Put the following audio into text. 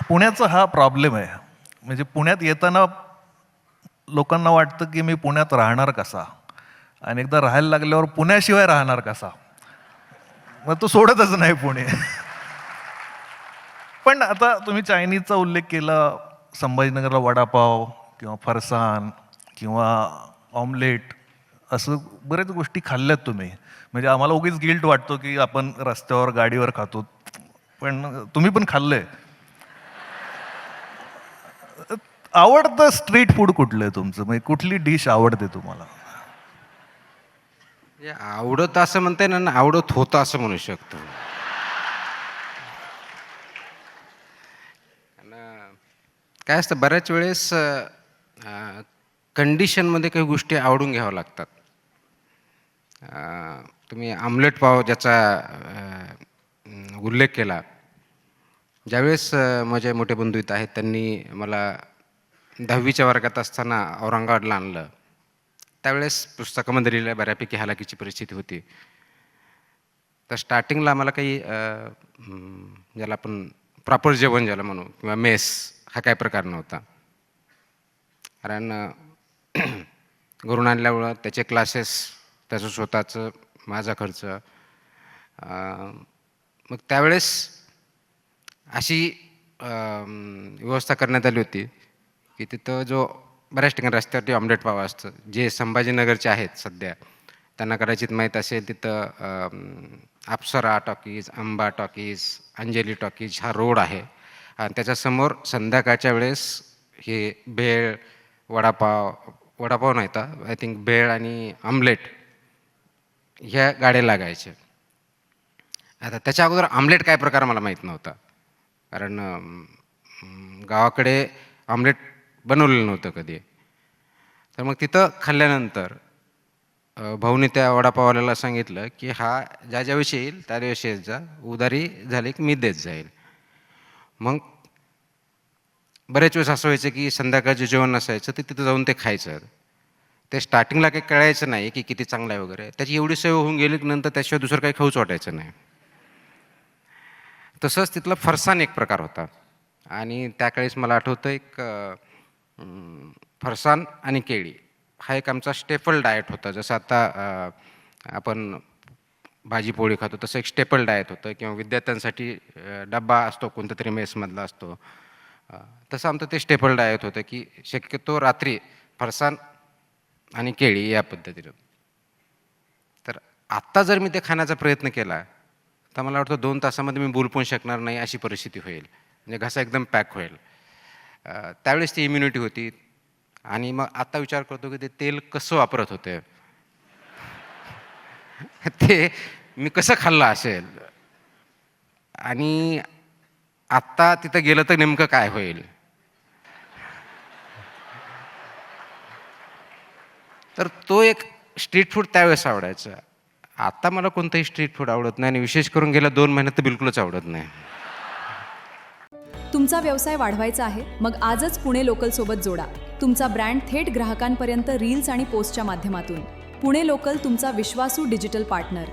पुण्याचा हा प्रॉब्लेम आहे. म्हणजे पुण्यात येताना लोकांना वाटतं की मी पुण्यात राहणार कसा, आणि एकदा राहायला लागल्यावर पुण्याशिवाय राहणार कसा. मग तो सोडतच नाही पुणे. पण आता तुम्ही चायनीजचा उल्लेख केला, संभाजीनगरला वडापाव किंवा फरसाण किंवा ऑमलेट, असं बऱ्याच गोष्टी खाल्ल्यात तुम्ही. म्हणजे आम्हाला उगीच गिल्ट वाटतो की आपण रस्त्यावर गाडीवर खातो, पण तुम्ही पण खाल्लंय. आवडतं स्ट्रीट फूड कुठलं आहे तुमचं? म्हणजे कुठली डिश आवडते तुम्हाला? हे आवडत असं म्हणता येणार ना, आवडत होतं असं म्हणू शकतो. आणि काय असतं बऱ्याच वेळेस कंडिशनमध्ये काही गोष्टी आवडून घ्याव्या लागतात. तुम्ही आमलेट पाव ज्याचा उल्लेख केला, ज्यावेळेस माझे मोठे बंधू इथं आहेत, त्यांनी मला 10वीच्या वर्गात असताना औरंगाबादला आणलं. त्यावेळेस पुस्तकामध्ये लिहिलं बऱ्यापैकी हालाकीची परिस्थिती होती. तर स्टार्टिंगला आम्हाला काही ज्याला आपण प्रॉपर जेवण ज्याला म्हणू किंवा मेस हा काय प्रकार नव्हता. कारण घरून आणल्यामुळं त्याचे क्लासेस, त्याचं स्वतःचं, माझा खर्च. मग त्यावेळेस अशी व्यवस्था करण्यात आली होती की तिथं जो बऱ्याच ठिकाणी रस्त्यावरती ऑमलेट पाव असतं, जे संभाजीनगरचे आहेत सध्या, त्यांना कदाचित माहीत असेल. तिथं Apsara talkies, Amba talkies, Anjali talkies हा रोड आहे, आणि त्याच्यासमोर संध्याकाळच्या वेळेस हे भेळ, वडापाव नाही तर आय थिंक भेळ आणि आमलेट ह्या गाड्या लागायच्या. आता त्याच्या अगोदर आमलेट काय प्रकार मला माहीत नव्हता, कारण गावाकडे आमलेट बनवलेलं नव्हतं कधी. तर मग तिथं खाल्ल्यानंतर भाऊने त्या वडापाववाल्याला सांगितलं की हा ज्या दिवशी येईल त्या दिवशी येत जा, उधारी झाली की मी देत जाईल. मग बरेच वेळेस असं व्हायचं की संध्याकाळचं जेवण नसायचं, ते तिथं जाऊन ते खायचं. ते स्टार्टिंगला काही कळायचं नाही की किती चांगलं आहे वगैरे. त्याची एवढी सवय होऊन गेली की नंतर त्याशिवाय दुसरं काही खाऊच वाटायचं नाही. तसंच तिथलं फरसाण एक प्रकार होता, आणि त्याकाळीच मला आठवतं एक फरसाण आणि केळी हा एक आमचा स्टेपल डाएट होता. जसं आता आपण भाजी पोळी खातो तसं एक स्टेपल डाएट होतं, किंवा विद्यार्थ्यांसाठी डब्बा असतो कोणत्या तरी मेसमधला असतो, तसं आमचं ते स्टेपल डाएट होतं की शक्यतो रात्री फरसाण आणि केळी या पद्धतीनं. तर आत्ता जर मी ते खाण्याचा प्रयत्न केला तर मला वाटतं 2 तासामध्ये मी बोलू पण शकणार नाही अशी परिस्थिती होईल. म्हणजे घसा एकदम पॅक होईल. त्यावेळेस ती इम्युनिटी होती. आणि मग आता विचार करतो की ते तेल कसं वापरत होते, ते मी कसं खाल्लं असेल, आणि आत्ता तिथं गेलं तर नेमकं काय होईल. तर तो एक स्ट्रीट फूड त्यावेळेस आवडायचं. आता मला कोणतंही स्ट्रीट फूड आवडत नाही, आणि विशेष करून गेल्या 2 महिन्यात तर बिलकुलच आवडत नाही. तुमचा व्यवसाय वाढवायचा आहे? मग आजच पुणे लोकल सोबत जोडा. तुमचा ब्रँड थेट ग्राहकांपर्यंत रील्स आणि पोस्टच्या माध्यमातून. पुणे लोकल, तुमचा विश्वासू डिजिटल पार्टनर.